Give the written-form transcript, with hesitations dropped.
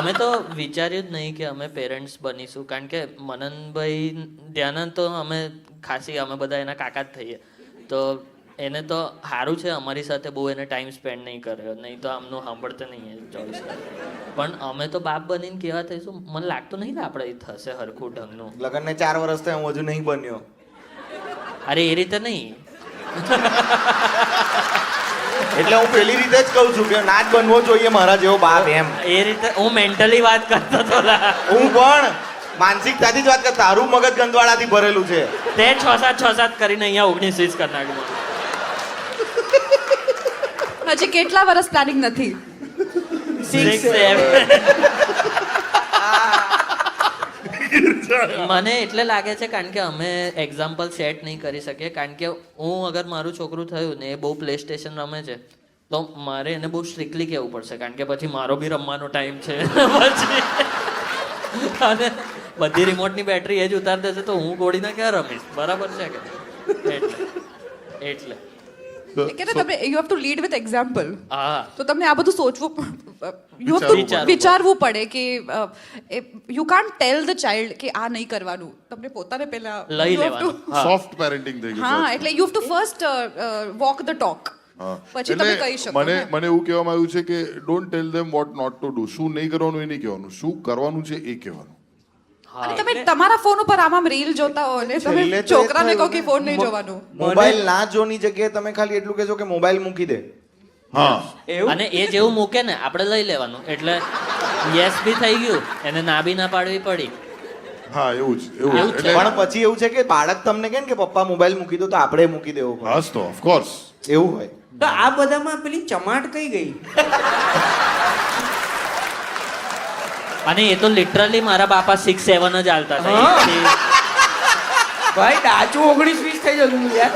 અમે તો વિચાર્યું જ નહીં કે અમે પેરેન્ટ્સ બનીશું, કારણ કે મનનભાઈ ધ્યાન તો અમે ખાસી અમે બધા એના કાકા જ થઈએ, તો એને તો સારું છે અમારી સાથે બહુ એને ટાઈમ સ્પેન્ડ નહીં કર્યો, નહીં તો આમનું સાંભળતો નહીં 24 કલાક. પણ અમે તો બાપ બનીને કેવા થઈશું મને લાગતું નહીં કે આપણે થશે હરખું ઢંગનું. લગનને 4 વર્ષ થયા હું હજુ નહીં બન્યો. અરે એ રીતે નહીં, એટલે હું પેલી રીતે જ કહું છું કે ના જ બનવો જોઈએ મારા જેવો બાપ એમ. એ રીતે હું મેન્ટલી વાત કરતો હતો. હું પણ માનસિકતાથી જ વાત કરતા, તારું મગજ ગંદવાડાથી ભરેલું છે. તે 6-7 કરીને અહીંયા 19-20 કરી નાખ્યું. હજી કેટલા વર્ષ પ્લાનિંગ નથી? 6-7. મને એટલે લાગે છે કારણ કે અમે એક્ઝામ્પલ સેટ નહીં કરી શકીએ, કારણ કે હું અગર મારું છોકરું થયું ને એ બહુ પ્લે સ્ટેશન રમે છે તો મારે એને બહુ સ્ટ્રિક્ટલી કહેવું પડશે, કારણ કે પછી મારો બી રમવાનો ટાઈમ છે પછી અને બધી રિમોટની બેટરી એ જ ઉતાર દેશે તો હું ગોળીને ક્યાં રમીશ? બરાબર છે કે? એટલે કે તમે you have to lead with example. હા, તો તમને આ બધું સોચવું, યુ હેવ ટુ વિચારવું પડે કે you can't tell the child કે આ નહીં કરવાનું. તમને પોતાને પહેલા લઈ લેવાનું. સોફ્ટ પેરેન્ટિંગ થઈ ગયું. હા, એટલે you have to first walk the talk, પછી તમે કહી શકો. મને એવું કહેવામાં આવ્યું છે કે don't tell them what not to do. શું નહીં કરવાનું એ નહીં કહેવાનું, શું કરવાનું છે એ કહેવાનું. અને તમે તમારા ફોન ઉપર આમ રીલ જોતા હો ને તમે છેલ્લે તો એ છોકરાને કહો કે થયું ફોન નહીં ને, જોવાનું. મોબાઈલ ના જોની જગ્યાએ તમે ખાલી એટલું કહેજો કે મોબાઈલ મૂકી દે. હા, અને એ જેવું મૂકે ને આપણે લઈ લેવાનું, એટલે યસ બી થઈ ગયું, એને ના બી ના પાડવી પડી. હા, એવું જ એવું જ છે. પણ પછી એવું છે કે બાળક તમને કહે ને કે પપ્પા મોબાઈલ મૂકી દો તો આપણે મૂકી દેવો પડે. હાસ તો ઓફકોર્સ એવું હોય. તો આ બધામાં પેલી ચમાટ કઈ ગઈ? અને એ તો લિટરલી મારા બાપા 6-7 જ હાલતા હતા. ભાઈ ડાચું 19-20 થઈ જતું યાર.